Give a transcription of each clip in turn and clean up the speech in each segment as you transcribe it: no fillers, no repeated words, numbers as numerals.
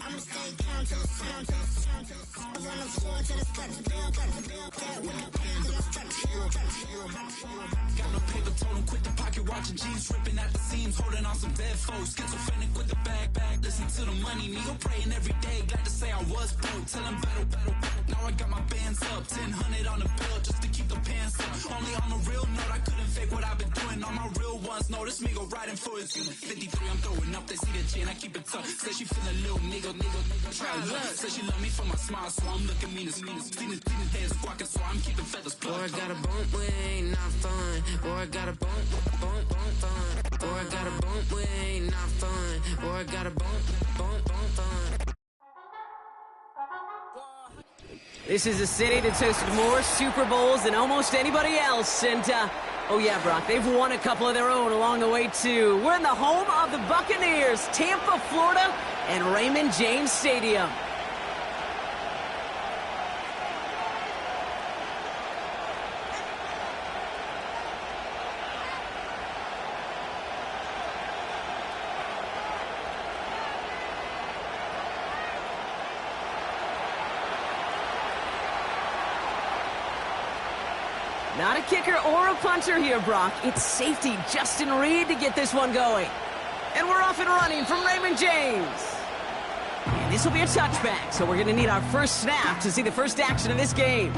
I'ma stay down till the sun, till the sun, till the sun. On the floor till it's got to build, got to build. That with the pen till I start to heal, got to heal, got to heal. Got no paper, told him quit the pocket, watching jeans, ripping at the seams, holding on some dead foes. Schizophrenic with the bag, listen to the money, me, I'm praying every day. Glad to say I was broke, tell him battle. Now I got my bands up, 1000 on the bill just to keep the pants up. Only on a real note, I couldn't fake what I've been doing. All my real ones know this me go right in for it. 53, I'm throwing up, they see the chain, I keep it tough. Say she feeling little nigga, try look. Say she love me for my smile, so I'm looking mean as mean. Seen his head squawking, so I'm keeping feathers plucked. Boy, I got a bump, we ain't not fun. Boy, I got a bump fun. Boy, I got a bump, we ain't not fun. Boy, I got a bump fun. This is a city that's hosted more Super Bowls than almost anybody else. And, oh yeah, Brock, they've won a couple of their own along the way, too. We're in the home of the Buccaneers, Tampa, Florida, and Raymond James Stadium. Not a kicker or a puncher here, Brock. It's safety Justin Reed to get this one going. And we're off and running from Raymond James. And this will be a touchback, so we're going to need our first snap to see the first action of this game.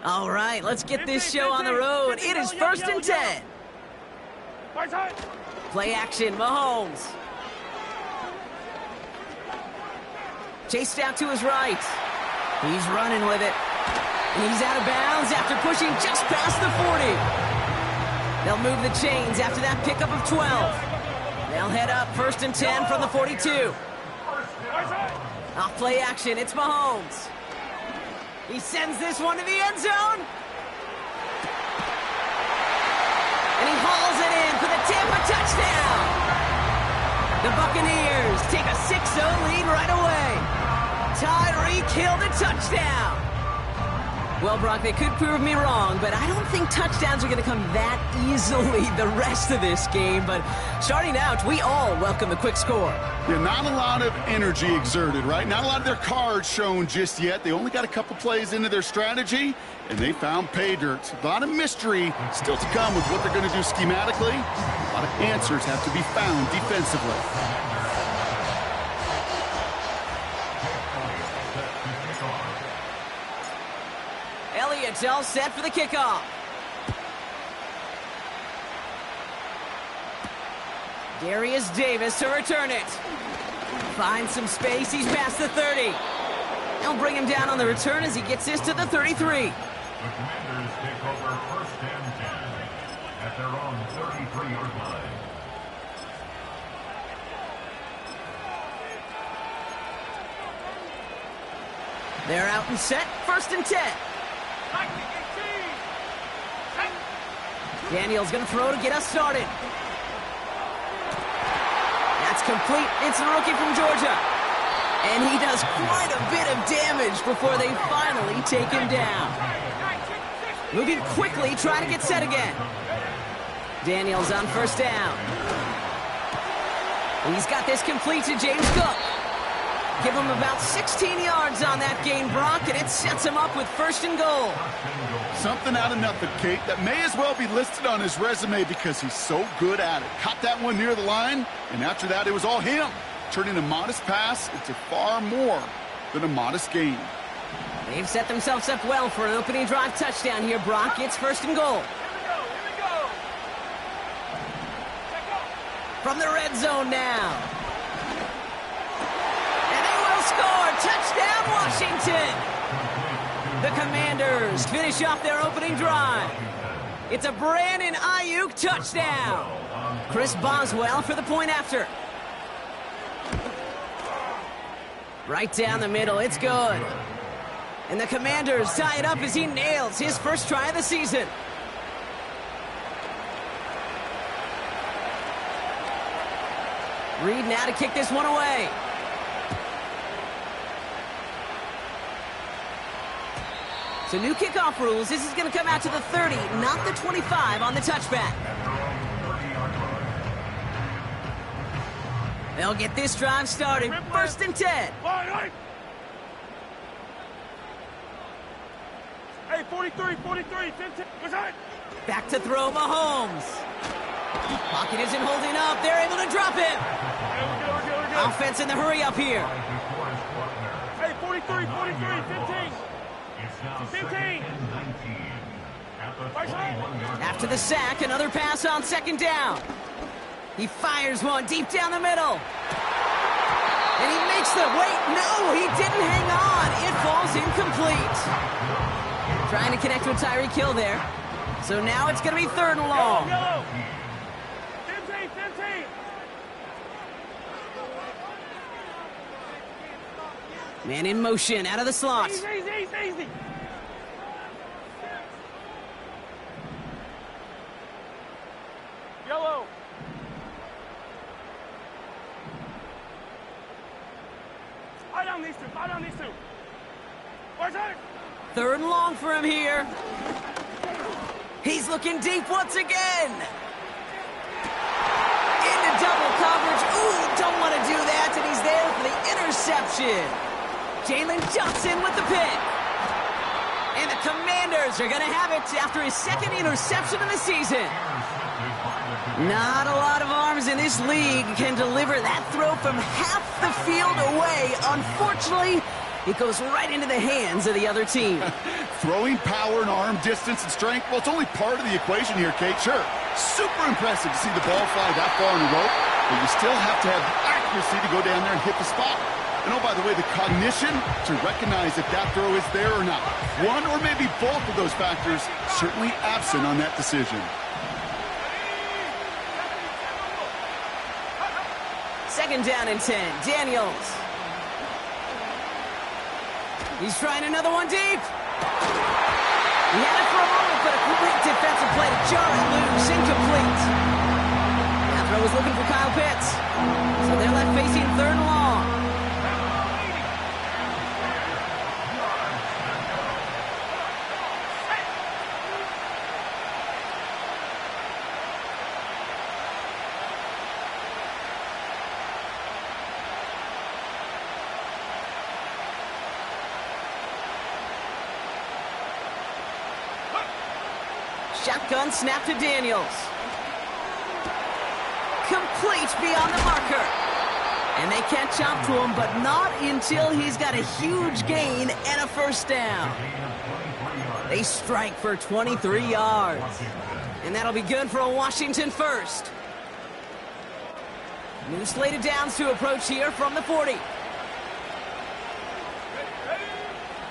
All right, let's get this show on the road. It is 1st and 10. Play action, Mahomes. Chased out to his right. He's running with it. He's out of bounds after pushing just past the 40. They'll move the chains after that pickup of 12. They'll head up 1st and 10 from the 42. Off play action, it's Mahomes. He sends this one to the end zone. And he hauls it in for the Tampa touchdown. The Buccaneers take a 6-0 lead right away. Tyreek Hill the touchdown. Well, Brock, they could prove me wrong, but I don't think touchdowns are going to come that easily the rest of this game. But starting out, we all welcome the quick score. Yeah, not a lot of energy exerted, right? Not a lot of their cards shown just yet. They only got a couple plays into their strategy, and they found pay dirt. A lot of mystery still to come with what they're going to do schematically. A lot of answers have to be found defensively. Elliott's all set for the kickoff. Darius Davis to return it. Finds some space, he's past the 30. They'll bring him down on the return as he gets this to the 33. The Commanders take over 1st and 10 at their own 33-yard line. They're out and set, 1st and 10. Daniel's going to throw to get us started. That's complete. It's the rookie from Georgia. And he does quite a bit of damage before they finally take him down. Moving quickly, trying to get set again. Daniel's on 1st down. He's got this complete to James Cook. Give him about 16 yards on that gain, Brock, and it sets him up with 1st and goal. Something out of nothing, Kate, that may as well be listed on his resume because he's so good at it. Caught that one near the line, and after that, it was all him. Turning a modest pass into far more than a modest gain. They've set themselves up well for an opening drive touchdown here, Brock. It's 1st and goal. From the red zone now. And they will score. Touchdown, Washington. The Commanders finish off their opening drive. It's a Brandon Ayuk touchdown. Chris Boswell for the point after. Right down the middle, it's good. And the Commanders tie it up as he nails his first try of the season. Reed now to kick this one away. So new kickoff rules. This is going to come out to the 30, not the 25 on the touchback. They'll get this drive started. First and 10. Hey, 43, 15. What's that? Back to throw Mahomes. Pocket isn't holding up. They're able to drop it. We're good. Offense in the hurry up here. Hey, 43, 15. It's now 15. second and 19. At the 21-yard After the sack, another pass on second down. He fires one deep down the middle. And he makes the... Wait, no, he didn't hang on. It falls incomplete. Trying to connect with Tyreek Hill there. So now it's going to be third and long. Yellow. 15. Man in motion, out of the slot. Easy. Yellow. Eye down these two. Where's that? Third and long for him here. He's looking deep once again. Into double coverage. Ooh, don't want to do that. And he's there for the interception. Jalen Johnson with the pick. And the Commanders are going to have it after his second interception of the season. Not a lot of arms in this league can deliver that throw from half the field away. Unfortunately, it goes right into the hands of the other team. Throwing power and arm distance and strength, well, it's only part of the equation here, Kate. Sure, super impressive to see the ball fly that far in a rope, but you still have to have the accuracy to go down there and hit the spot. And oh, by the way, the cognition to recognize if that throw is there or not. One or maybe both of those factors certainly absent on that decision. Second down and 10. Daniels. He's trying another one deep. He had it for a moment, but a great defensive play to jar it loose. Incomplete. That throw was looking for Kyle Pitts. So they're left facing third and long. Shotgun snap to Daniels. Complete beyond the marker. And they catch up to him, but not until he's got a huge gain and a first down. They strike for 23 yards. And that'll be good for a Washington first. New slate of downs to approach here from the 40.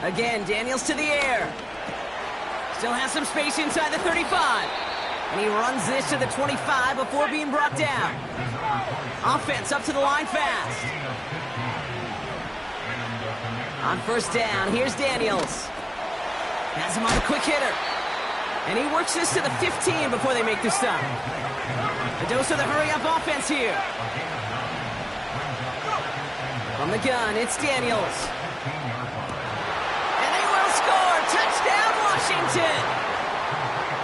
Again, Daniels to the air. Still has some space inside the 35. And he runs this to the 25 before being brought down. Offense up to the line fast. On first down, here's Daniels. Has him on a quick hitter. And he works this to the 15 before they make the stop. A dose of the hurry-up offense here. From the gun, it's Daniels. And they will score. Touchdown, Washington.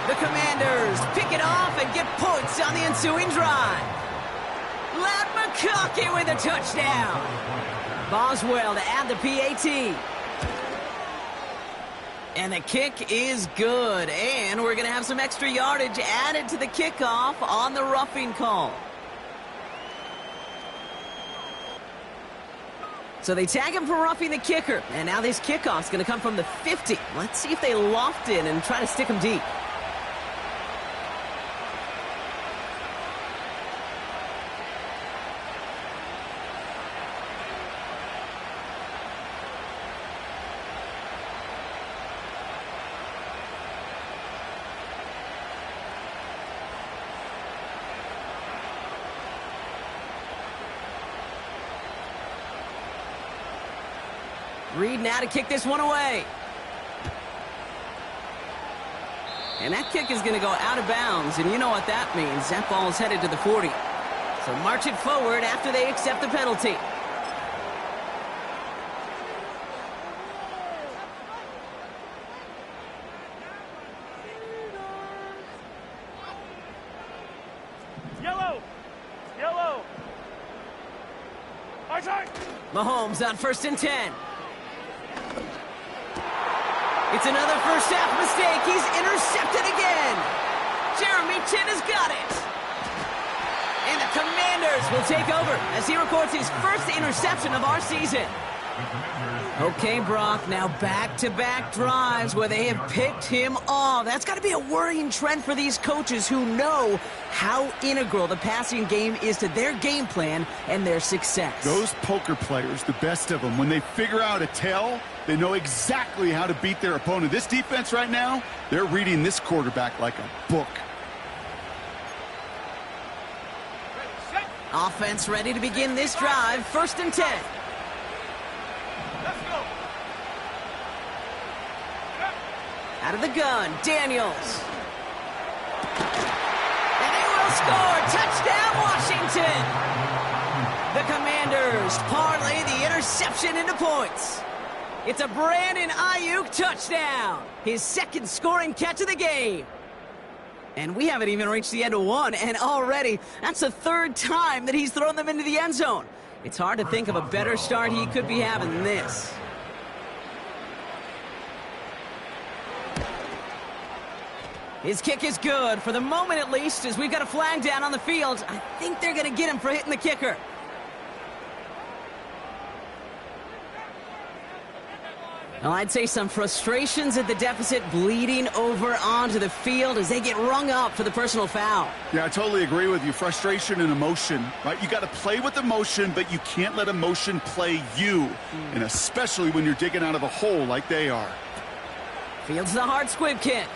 The Commanders pick it off and get points on the ensuing drive. Ladd McConkey with a touchdown. Boswell to add the PAT. And the kick is good. And we're going to have some extra yardage added to the kickoff on the roughing call. So they tag him for roughing the kicker. And now this kickoff's going to come from the 50. Let's see if they loft it and try to stick him deep. Reed now to kick this one away. And that kick is going to go out of bounds, and you know what that means. That ball is headed to the 40. So march it forward after they accept the penalty. Yellow! Yellow! Outside! Mahomes on 1st and 10. It's another first half mistake. He's intercepted again. Jeremy Chin has got it. And the Commanders will take over as he records his first interception of our season. Okay, Brock, now back-to-back drives where they have picked him off. That's got to be a worrying trend for these coaches who know how integral the passing game is to their game plan and their success. Those poker players, the best of them, when they figure out a tell, they know exactly how to beat their opponent. This defense right now, they're reading this quarterback like a book. Offense ready to begin this drive. 1st and 10. Let's go! Out of the gun, Daniels. And they will score. Touchdown, Washington. The Commanders parlay the interception into points. It's a Brandon Ayuk touchdown. His second scoring catch of the game. And we haven't even reached the end of one, and already that's the 3rd time that he's thrown them into the end zone. It's hard to think of a better start he could be having than this. His kick is good, for the moment at least, as we've got a flag down on the field. I think they're going to get him for hitting the kicker. Well, I'd say some frustrations at the deficit bleeding over onto the field as they get rung up for the personal foul. Yeah, I totally agree with you. Frustration and emotion, right? You got to play with emotion, but you can't let emotion play you, and especially when you're digging out of a hole like they are. Fields the hard squib kick.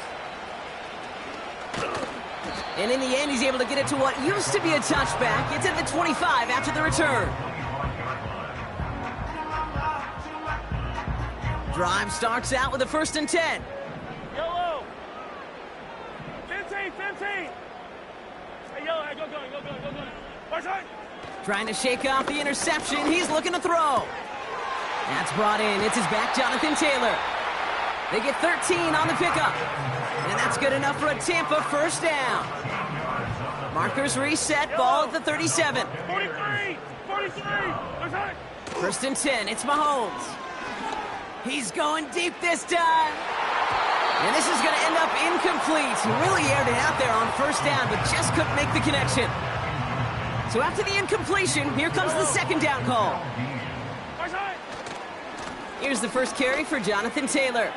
And in the end, he's able to get it to what used to be a touchback. It's at the 25 after the return. Drive starts out with a 1st and 10. Yellow! 15! Hey, yellow, hey, go. Outside! Trying to shake off the interception. He's looking to throw. That's brought in. It's his back, Jonathan Taylor. They get 13 on the pickup. And that's good enough for a Tampa 1st down. Markers reset, ball at the 37. 43! Outside! 1st and 10, it's Mahomes. He's going deep this time. And this is going to end up incomplete. He really aired it out there on 1st down, but just couldn't make the connection. So after the incompletion, here comes the 2nd down call. Here's the first carry for Jonathan Taylor.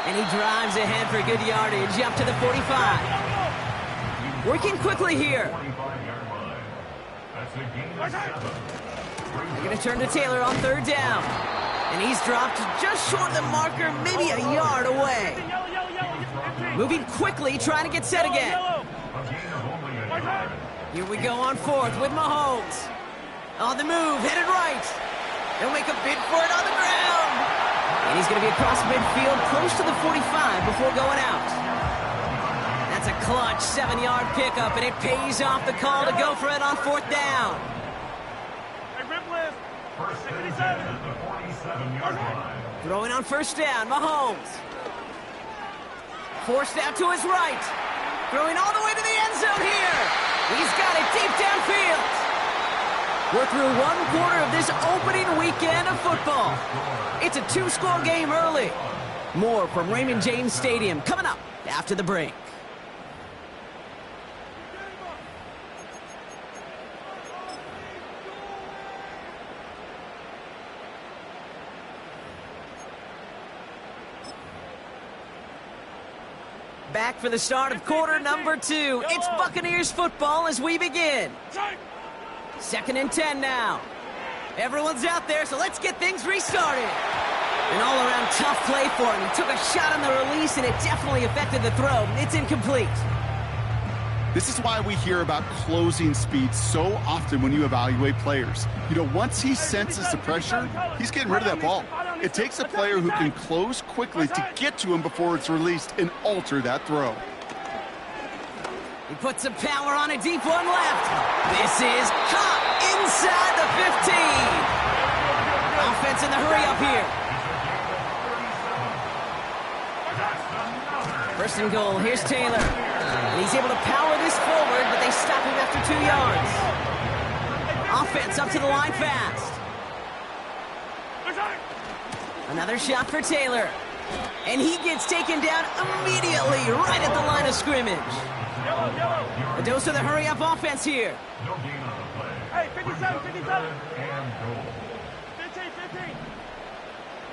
And he drives ahead for good yardage up to the 45. Working quickly here. They're going to turn to Taylor on 3rd down. And he's dropped just short of the marker, maybe a yard away. Moving quickly, trying to get set again. Here we go on 4th with Mahomes. On the move, headed right. They'll make a bid for it on the ground. And he's going to be across midfield, close to the 45 before going out. That's a clutch 7-yard pickup, and it pays off the call to go for it on 4th down. Throwing on 1st down, Mahomes. Forced out to his right. Throwing all the way to the end zone here. He's got it deep downfield. We're through 1/4 of this opening weekend of football. It's a 2-score game early. More from Raymond James Stadium coming up after the break. Back for the start of quarter number 2. It's Buccaneers football as we begin. 2nd and 10 now. Everyone's out there, so let's get things restarted. An all-around tough play for him. He took a shot on the release, and it definitely affected the throw. It's incomplete. This is why we hear about closing speed so often when you evaluate players. You know, once he senses the pressure, he's getting rid of that ball. It takes a player who can close quickly to get to him before it's released and alter that throw. He puts some power on a deep one left. This is caught inside the 15. Offense in the hurry up here. First and goal, here's Taylor. And he's able to power this forward, but they stop him after 2 yards. Offense up to the line fast. Another shot for Taylor. And he gets taken down immediately right at the line of scrimmage. A dose of the hurry-up offense here. Hey, 57, 57. 15, 15.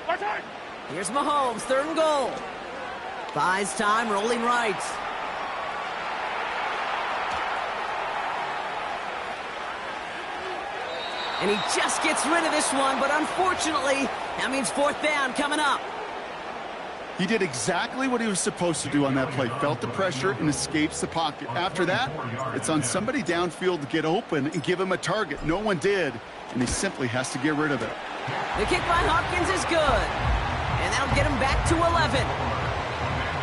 Watch out. Here's Mahomes, third and goal. Buys time, rolling right. And he just gets rid of this one, but unfortunately, that means fourth down coming up. He did exactly what he was supposed to do on that play. Felt the pressure and escapes the pocket. After that, it's on somebody downfield to get open and give him a target. No one did, and he simply has to get rid of it. The kick by Hopkins is good, and that'll get him back to 11.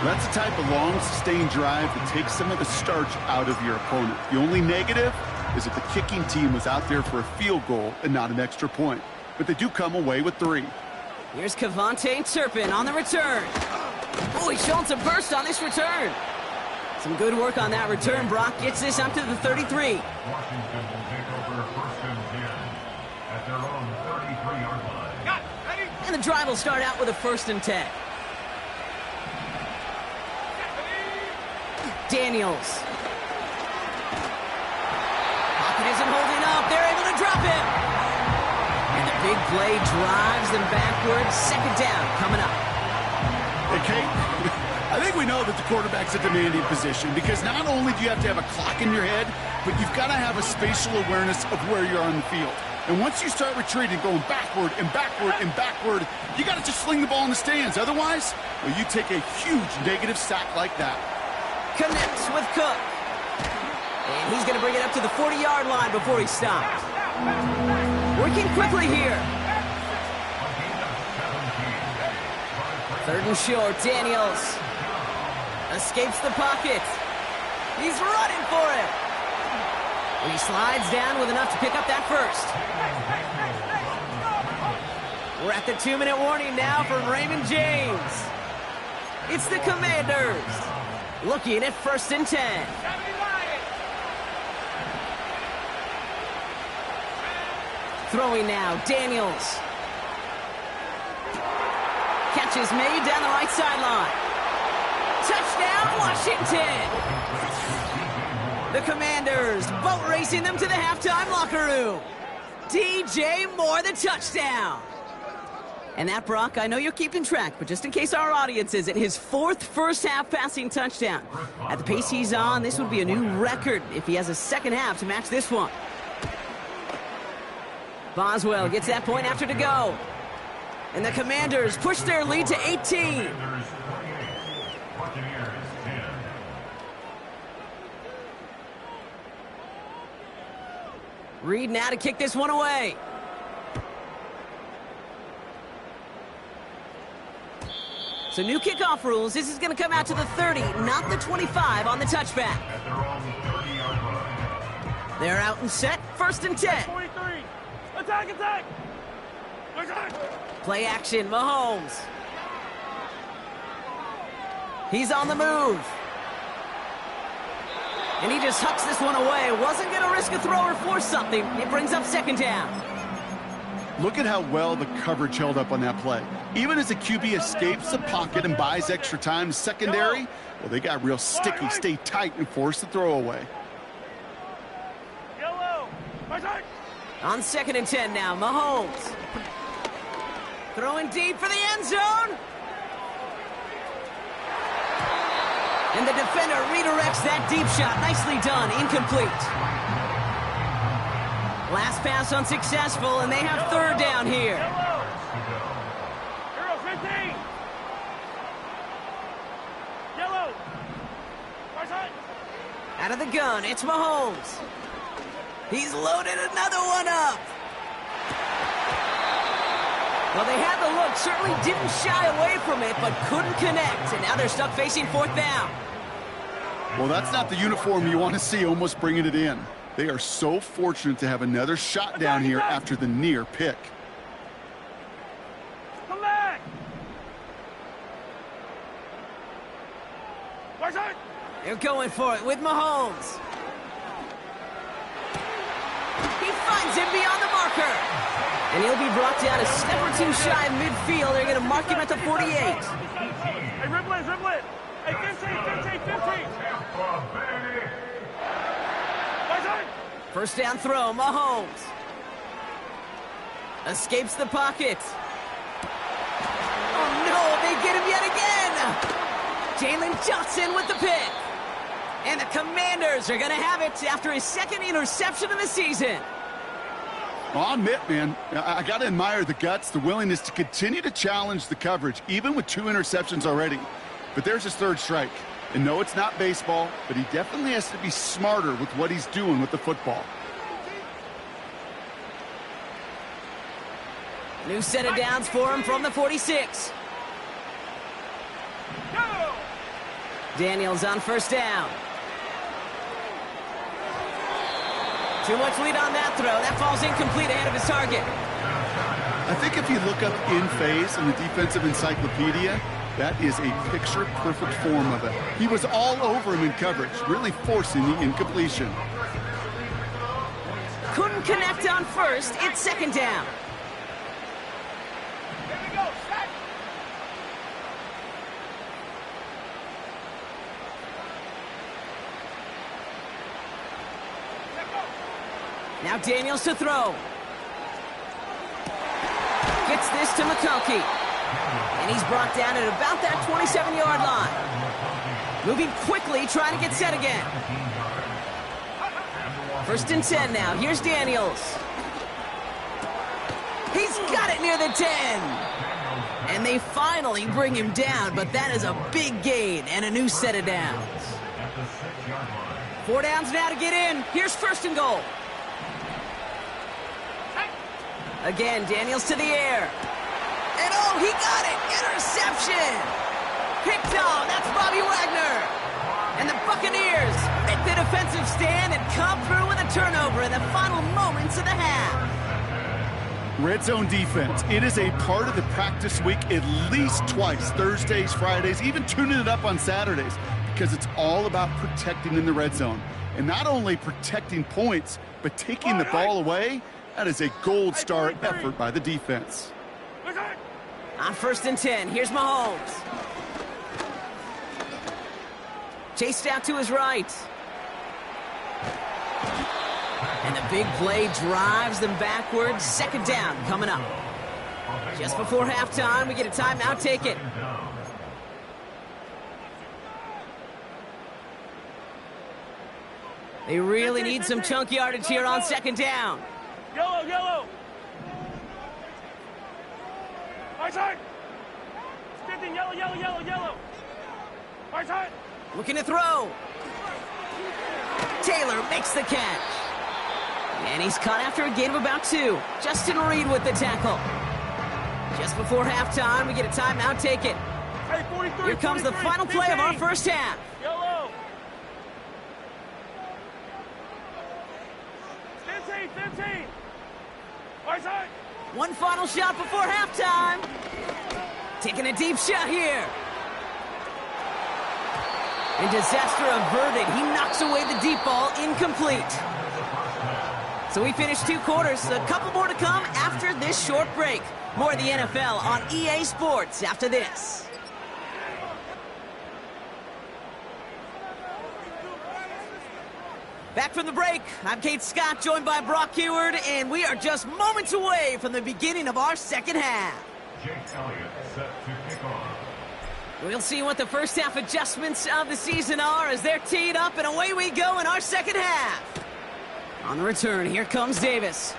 That's the type of long, sustained drive that takes some of the starch out of your opponent. The only negative is that the kicking team was out there for a field goal and not an extra point. But they do come away with 3. Here's Kevontae Turpin on the return. Oh, he's showing some burst on this return. Some good work on that return. Brock gets this up to the 33. Washington will take over first and 10 at their own 33-yard line. And the drive will start out with a first and 10. Daniels. Pocket isn't holding up. They're able to drop him. And the big play drives them backwards. Second down coming up. Hey, Kate, I think we know that the quarterback's a demanding position because not only do you have to have a clock in your head, but you've got to have a spatial awareness of where you are on the field. And once you start retreating, going backward and backward and backward, you got to just sling the ball in the stands. Otherwise, well, you take a huge negative sack like that. Connects with Cook. And he's going to bring it up to the 40-yard line before he stops. Working quickly here. Third and short, Daniels. Escapes the pocket. He's running for it. And he slides down with enough to pick up that first. We're at the 2-minute warning now from Raymond James. It's the Commanders. Looking at first and 10. Throwing now, Daniels. Catch is made down the right sideline. Touchdown, Washington! The Commanders boat racing them to the halftime locker room. DJ Moore, the touchdown. And that, Brock, I know you're keeping track, but just in case our audience isn't, his 4th first-half passing touchdown. At the pace he's on, this would be a new record if he has a second half to match this one. Boswell gets that point after to go. And the Commanders push their lead to 18. Reed now to kick this one away. So new kickoff rules. This is going to come out to the 30, not the 25 on the touchback. They're out and set. First and 10. 23. Attack, attack. Attack. Play action, Mahomes. He's on the move. And he just hucks this one away. Wasn't going to risk a throw or force something. It brings up second down. Look at how well the coverage held up on that play. Even as the QB escapes the pocket and buys extra time secondary, well, they got real sticky, stay tight, and force the throw away. Yellow. Attack. On second and 10 now, Mahomes. Throwing deep for the end zone. And the defender redirects that deep shot. Nicely done. Incomplete. Last pass unsuccessful, and they have third down here. Hero 15. Yellow. Right side. At Out of the gun, it's Mahomes. He's loaded another one up. Well, they had the look, certainly didn't shy away from it, but couldn't connect. And now they're stuck facing fourth down. Well, that's not the uniform you want to see almost bringing it in. They are so fortunate to have another shot down here after the near pick. Come back! They're going for it with Mahomes. He finds him beyond the marker. And he'll be brought down a step or two shy of midfield. They're going to mark him at the 48. Hey, dribble it. Hey, 15. First down throw, Mahomes. Escapes the pocket. Oh no, they get him yet again. Jalen Johnson with the pick. And the Commanders are going to have it after his second interception of the season. Well, I'll admit, man, I got to admire the guts, the willingness to continue to challenge the coverage, even with 2 interceptions already. But there's his third strike. And no, it's not baseball, but he definitely has to be smarter with what he's doing with the football. New set of downs for him from the 46. Daniels on first down. Too much lead on that throw. That falls incomplete ahead of his target. I think if you look up in phase in the defensive encyclopedia, that is a picture-perfect form of it. He was all over him in coverage, really forcing the incompletion. Couldn't connect on first. It's second down. Now Daniels to throw. Gets this to McConkey. And he's brought down at about that 27-yard line. Moving quickly, trying to get set again. First and 10 now. Here's Daniels. He's got it near the 10. And they finally bring him down, but that is a big gain and a new set of downs. 4 downs now to get in. Here's first and goal. Again, Daniels to the air. And oh, he got it! Interception! Picked off, that's Bobby Wagner. And the Buccaneers make the defensive stand and come through with a turnover in the final moments of the half. Red zone defense. It is a part of the practice week at least twice, Thursdays, Fridays, even tuning it up on Saturdays, because it's all about protecting in the red zone. And not only protecting points, but taking the ball away. That is a gold star effort by the defense. On first and 10, here's Mahomes. Chased out to his right. And the big play drives them backwards. Second down coming up. Just before halftime, we get a timeout. Take it. They really need some chunk yardage here on second down. Yellow. Right side. 15, yellow. Right side. Looking to throw. Taylor makes the catch. And he's caught after a gain of about 2. Justin Reed with the tackle. Just before halftime, we get a timeout. Take it. Hey, 43, Here comes the final play of our first half. Yellow. 15. Right side. One final shot before halftime. Taking a deep shot here. And disaster averted. He knocks away the deep ball, incomplete. So we finished 2 quarters. A couple more to come after this short break. More of the NFL on EA Sports after this. Back from the break, I'm Kate Scott, joined by Brock Heward, and we are just moments away from the beginning of our second half. Jake Elliott set to kick off. We'll see what the first half adjustments of the season are as they're teed up, and away we go in our second half. On the return, here comes Davis.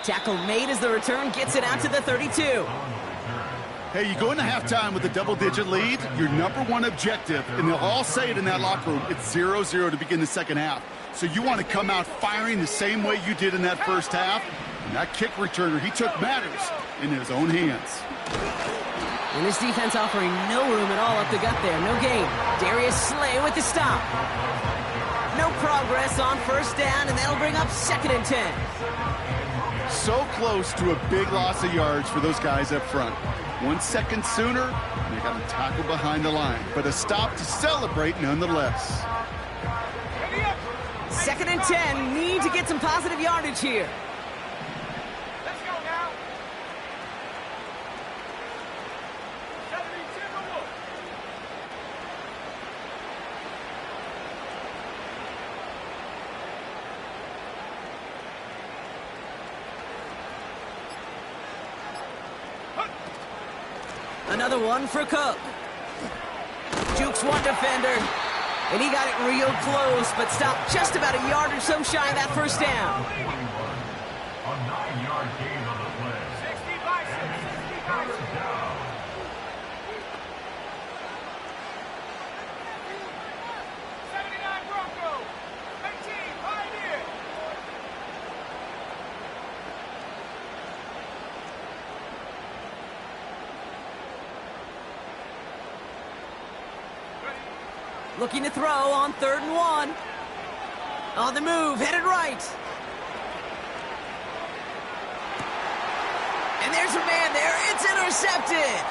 Tackle made as the return gets it out to the 32. Hey, you go into halftime with a double-digit lead, your number one objective, and they'll all say it in that locker room, it's 0-0 to begin the second half. So you want to come out firing the same way you did in that first half. And that kick returner, he took matters in his own hands. And this defense offering no room at all up the gut there. No gain. Darius Slay with the stop. No progress on first down, and that'll bring up 2nd and 10. So close to a big loss of yards for those guys up front. 1 second sooner, and they got a tackle behind the line. But a stop to celebrate nonetheless. 2nd and 10. Need to get some positive yardage here. Let's go now. 72 more. Another one for Cook. Jukes one defender. And he got it real close, but stopped just about a yard or so shy of that first down. A 9-yard gain on the play. 60 by 6. 60 by 6. Down. 79 Bronco. 18 Pioneer. Looking to throw on 3rd and 1. On the move, headed right. And there's a man there. It's intercepted.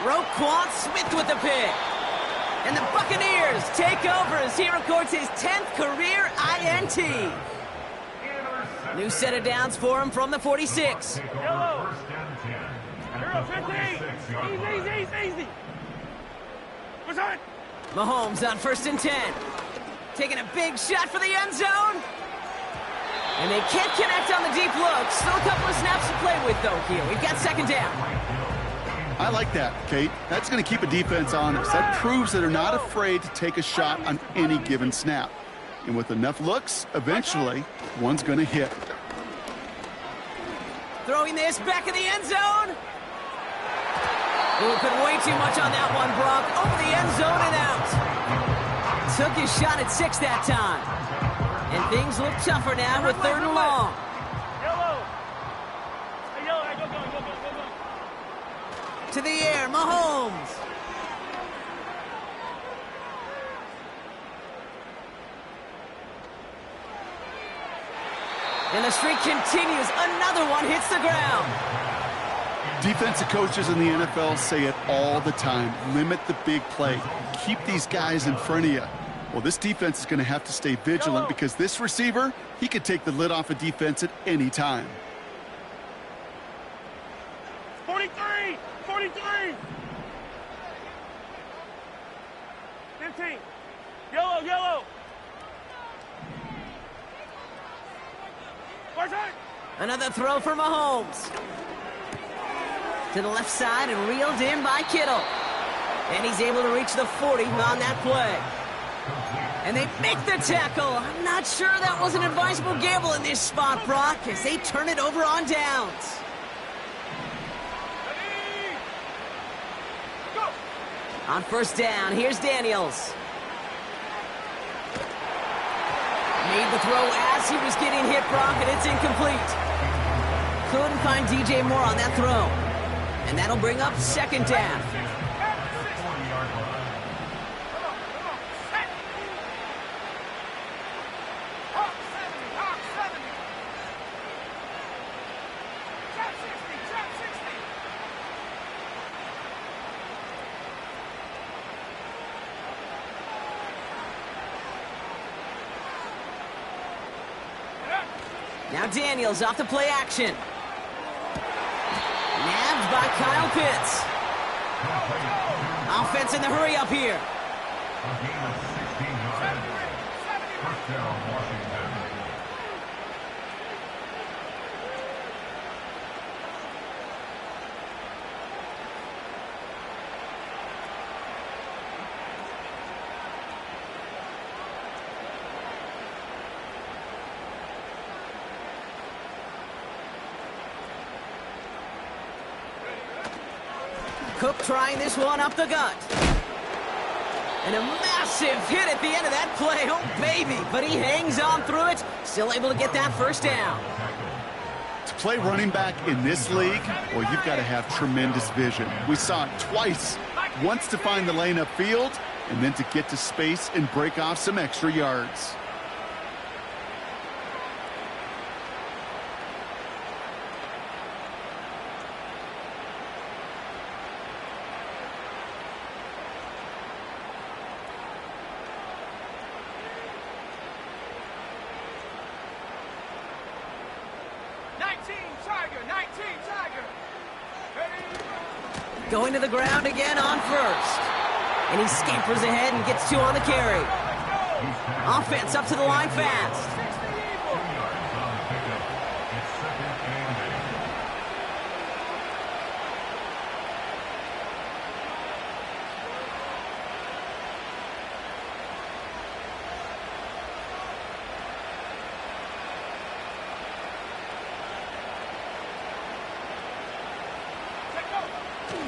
Roquan Smith with the pick. And the Buccaneers take over as he records his 10th career INT. New set of downs for him from the 46. Take over Yellow. 1st and 10. You're up 15. 46-yard line. Easy. What's on? Mahomes on 1st and 10. Taking a big shot for the end zone. And they can't connect on the deep look. Still a couple of snaps to play with, though, here. We've got 2nd down. I like that, Kate. That's going to keep a defense honest. That proves that they're not afraid to take a shot on any given snap. And with enough looks, eventually, one's going to hit. Throwing this back in the end zone. Ooh, put way too much on that one, Brock. Over the end zone and out. Took his shot at 6 that time. And things look tougher now with 3rd and long. Yellow. Hey, Yellow. Hey, go. To the air, Mahomes. And the streak continues. Another one hits the ground. Defensive coaches in the NFL say it all the time. Limit the big play. Keep these guys in front of you. Well, this defense is going to have to stay vigilant because this receiver, he could take the lid off a defense at any time. 43. 15. Yellow. Where's it? Another throw for Mahomes. To the left side and reeled in by Kittle. And he's able to reach the 40 on that play. And they make the tackle. I'm not sure that was an advisable gamble in this spot, Brock, as they turn it over on downs. Ready. Go. On 1st down, here's Daniels. Made the throw as he was getting hit, Brock, and it's incomplete. Couldn't find DJ Moore on that throw. And that'll bring up 2nd down. 40-yard line. Come on. Set. Hawk 70. Trap 60. Now Daniels off the play action. Nabbed by Kyle Pitts. Offense in the hurry up here. A gain of 16 yards. 1st down, Washington. Cook trying this one up the gut. And a massive hit at the end of that play. Oh, baby. But he hangs on through it. Still able to get that first down. To play running back in this league, well, you've got to have tremendous vision. We saw it twice. Once to find the lane upfield, and then to get to space and break off some extra yards. Going to the ground again on first. And he scampers ahead and gets 2 on the carry. Offense up to the line fast.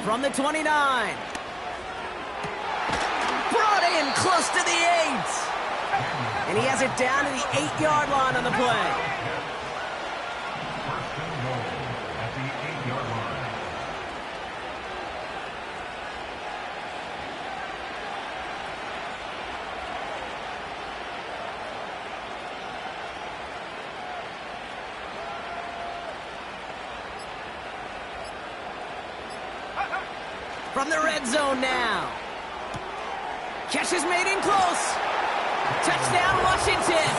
From the 29. Brought in close to the 8. And he has it down to the 8-yard line on the play. First and goal at the 8-yard line. From the red zone now. Catch is made in close. Touchdown, Washington.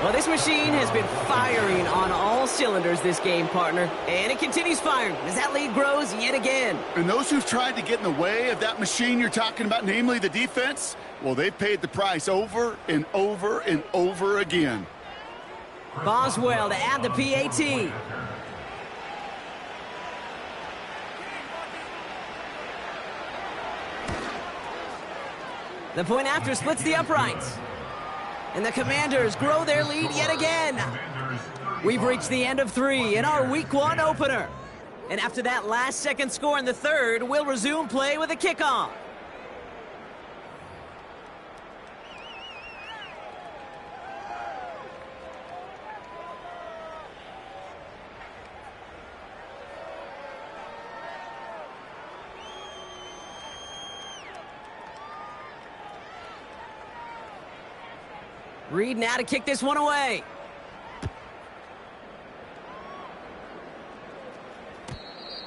Well, this machine has been firing on all cylinders this game, partner. And it continues firing as that lead grows yet again. And those who've tried to get in the way of that machine you're talking about, namely the defense, well, they've paid the price over and over and over again. Boswell to add the PAT. The point after splits the uprights. And the Commanders grow their lead yet again. We've reached the end of 3 in our Week 1 opener. And after that last-second score in the third, we'll resume play with a kickoff. Reed now to kick this one away.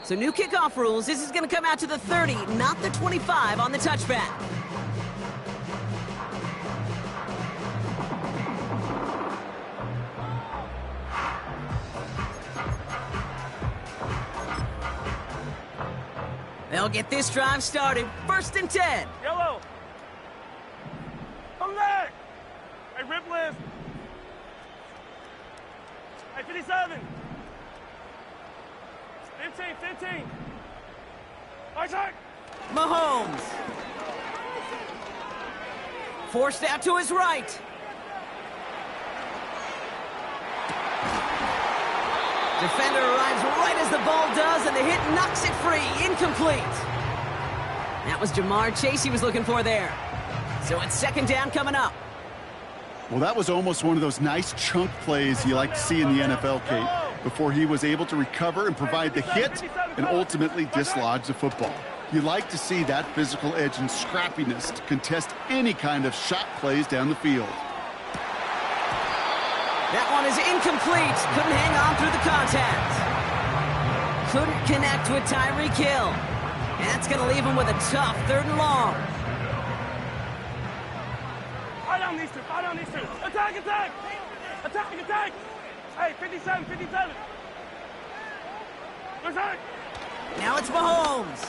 So new kickoff rules. This is going to come out to the 30, not the 25 on the touchback. They'll get this drive started. 1st and 10. Yellow. Come back. Hey, rip lift. Hey, 57. 15. High check. Mahomes. Forced out to his right. Defender arrives right as the ball does, and the hit knocks it free. Incomplete. That was Jamar Chase he was looking for there. So it's 2nd down coming up. Well, that was almost one of those nice chunk plays you like to see in the NFL, Kate, before he was able to recover and provide the hit and ultimately dislodge the football. You like to see that physical edge and scrappiness to contest any kind of shot plays down the field. That one is incomplete. Couldn't hang on through the contact. Couldn't connect with Tyreek Hill. And that's going to leave him with a tough 3rd and long. Fire down these two. Attack. Hey, 57. Attack. Now it's Mahomes.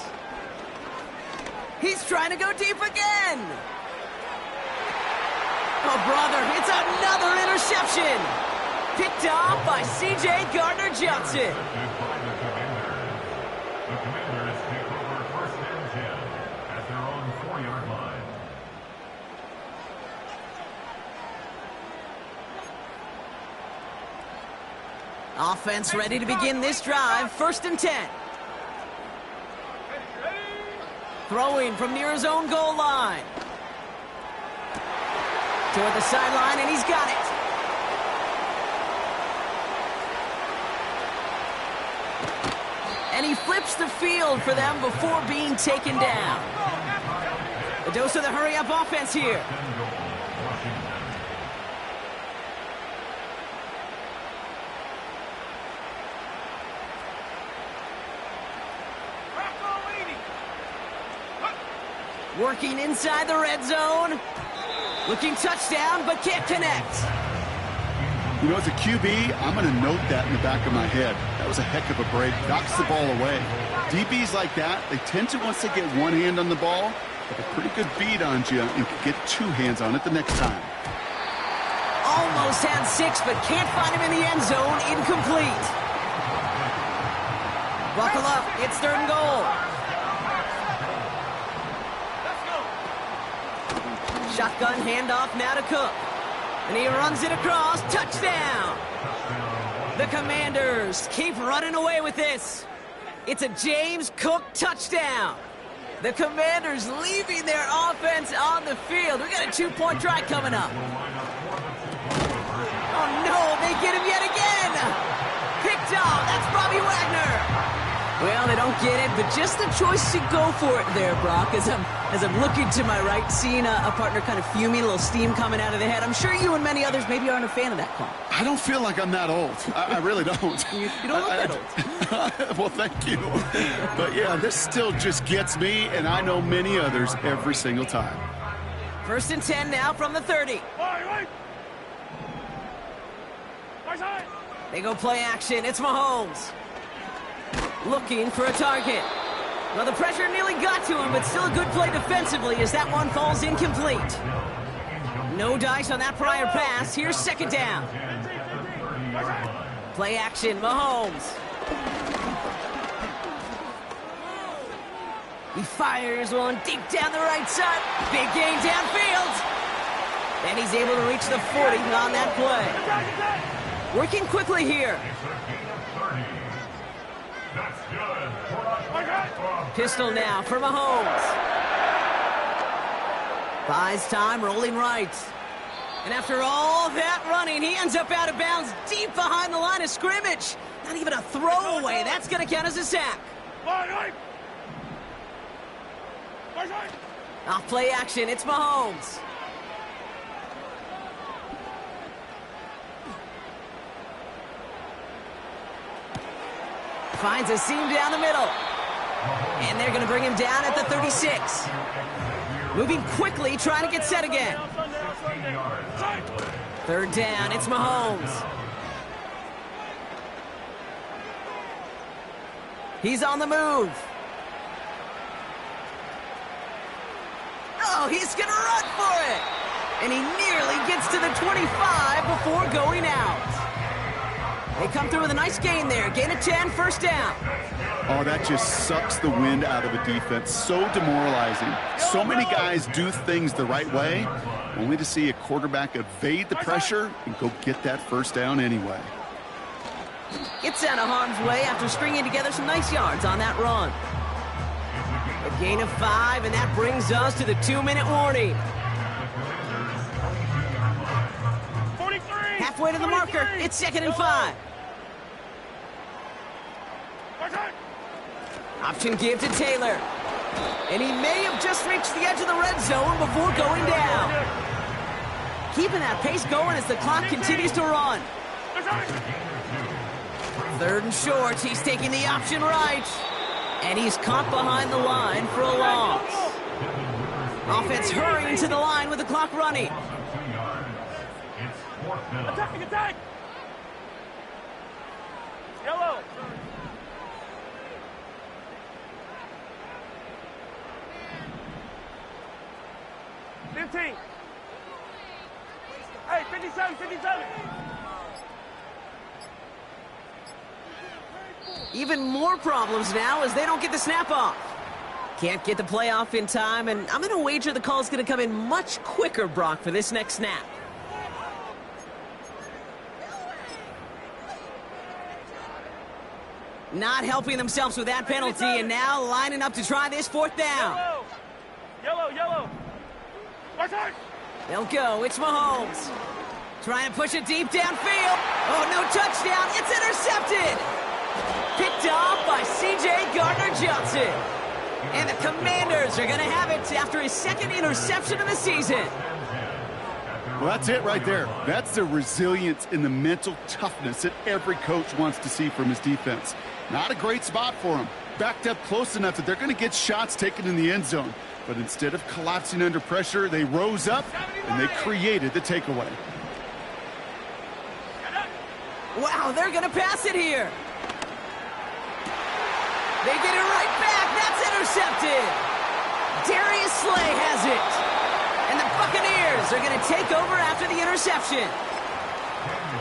He's trying to go deep again. Oh, brother, it's another interception. Picked off by C.J. Gardner-Johnson. The Commanders take over 1st and 10 at their own 4-yard line. Offense ready to begin this drive. 1st and 10. Throwing from near his own goal line. Toward the sideline, and he's got it. And he flips the field for them before being taken down. A dose of the hurry-up offense here. Working inside the red zone. Looking touchdown, but can't connect. You know, as a QB, I'm going to note that in the back of my head. That was a heck of a break. Knocks the ball away. DBs like that, they tend to, once they get one hand on the ball, have a pretty good beat on you and can get two hands on it the next time. Almost had 6, but can't find him in the end zone. Incomplete. Buckle up. It's 3rd and goal. Shotgun handoff now to Cook. And he runs it across. Touchdown! The Commanders keep running away with this. It's a James Cook touchdown. The Commanders leaving their offense on the field. We got a 2-point try coming up. Oh no, they get him yet again. Picked off. That's Bobby Wagner. Well, they don't get it, but just the choice to go for it there, Brock. As I'm looking to my right, seeing a partner kind of fuming, a little steam coming out of the head. I'm sure you and many others maybe aren't a fan of that call. I don't feel like I'm that old. I really don't. You don't look that old. Well, thank you. But yeah, this still just gets me, and I know many others every single time. 1st and 10 now from the 30. They go play action. It's Mahomes. Looking for a target. Well, the pressure nearly got to him, but still a good play defensively as that one falls incomplete. No dice on that prior pass. Here's 2nd down. Play action, Mahomes. He fires one deep down the right side. Big gain downfield. And he's able to reach the 40 on that play. Working quickly here. Pistol now for Mahomes. Buys time, rolling right. And after all that running, he ends up out of bounds deep behind the line of scrimmage. Not even a throwaway. That's going to count as a sack. Off play action, it's Mahomes. Finds a seam down the middle. And they're going to bring him down at the 36. Moving quickly, trying to get set again. 3rd down, it's Mahomes. He's on the move. Oh, he's going to run for it. And he nearly gets to the 25 before going out. They come through with a nice gain there. Gain of 10, 1st down. Oh, that just sucks the wind out of a defense. So demoralizing. So many guys do things the right way, only to see a quarterback evade the pressure and go get that 1st down anyway. Gets out of harm's way after stringing together some nice yards on that run. A gain of 5, and that brings us to the 2-minute warning. 43. Halfway to the marker. It's 2nd and 5. Option give to Taylor. And he may have just reached the edge of the red zone before going down. Keeping that pace going as the clock continues to run. 3rd and short. He's taking the option right. And he's caught behind the line for a loss. Offense hurrying to the line with the clock running. Attacking, attack! Yellow. 15. Hey, 57, 57. Even more problems now as they don't get the snap off. Can't get the play off in time, and I'm going to wager the call is going to come in much quicker, Brock, for this next snap. Not helping themselves with that penalty, and now lining up to try this 4th down. They'll go. It's Mahomes. Trying to push it deep downfield. Oh, no touchdown. It's intercepted. Picked off by C.J. Gardner-Johnson. And the Commanders are going to have it after his second interception of the season. Well, that's it right there. That's the resilience and the mental toughness that every coach wants to see from his defense. Not a great spot for him. Backed up close enough that they're going to get shots taken in the end zone. But instead of collapsing under pressure, they rose up and they created the takeaway. Wow, they're going to pass it here. They get it right back. That's intercepted. Darius Slay has it. And the Buccaneers are going to take over after the interception.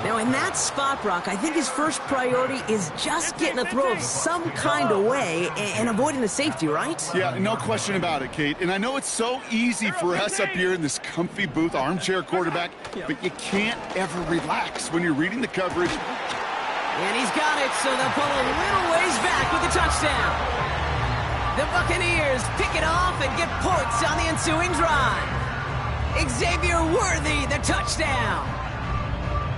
Now, in that spot, Brock, I think his first priority is just getting a throw of some kind of way and avoiding the safety, right? Yeah, no question about it, Kate. And I know it's so easy for us up here in this comfy booth, armchair quarterback, but you can't ever relax when you're reading the coverage. And he's got it, so they'll pull a little ways back with the touchdown. The Buccaneers pick it off and get points on the ensuing drive. Xavier Worthy, the touchdown.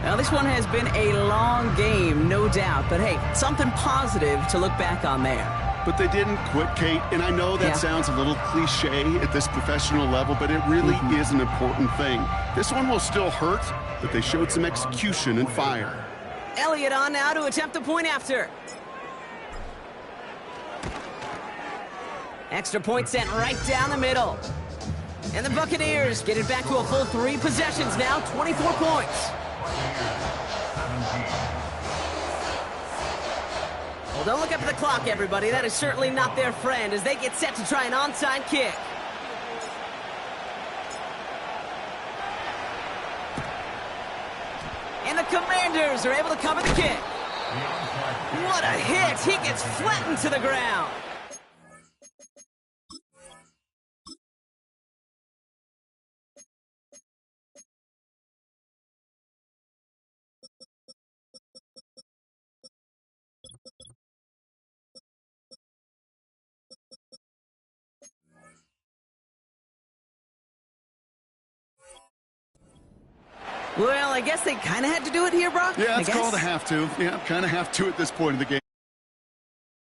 Now, this one has been a long game, no doubt. But, hey, something positive to look back on there. But they didn't quit, Kate. And I know that sounds a little cliche at this professional level, but it really is an important thing. This one will still hurt, but they showed some execution and fire. Elliott on now to attempt the point after. Extra point sent right down the middle. And the Buccaneers get it back to a full 3 possessions now, 24 points. Well, don't look up at the clock, everybody. That is certainly not their friend as they get set to try an onside kick. And the Commanders are able to cover the kick. What a hit! He gets flattened to the ground. Well, I guess they kind of had to do it here, Brock. Yeah, it's called a have to. Yeah, kind of have to at this point in the game.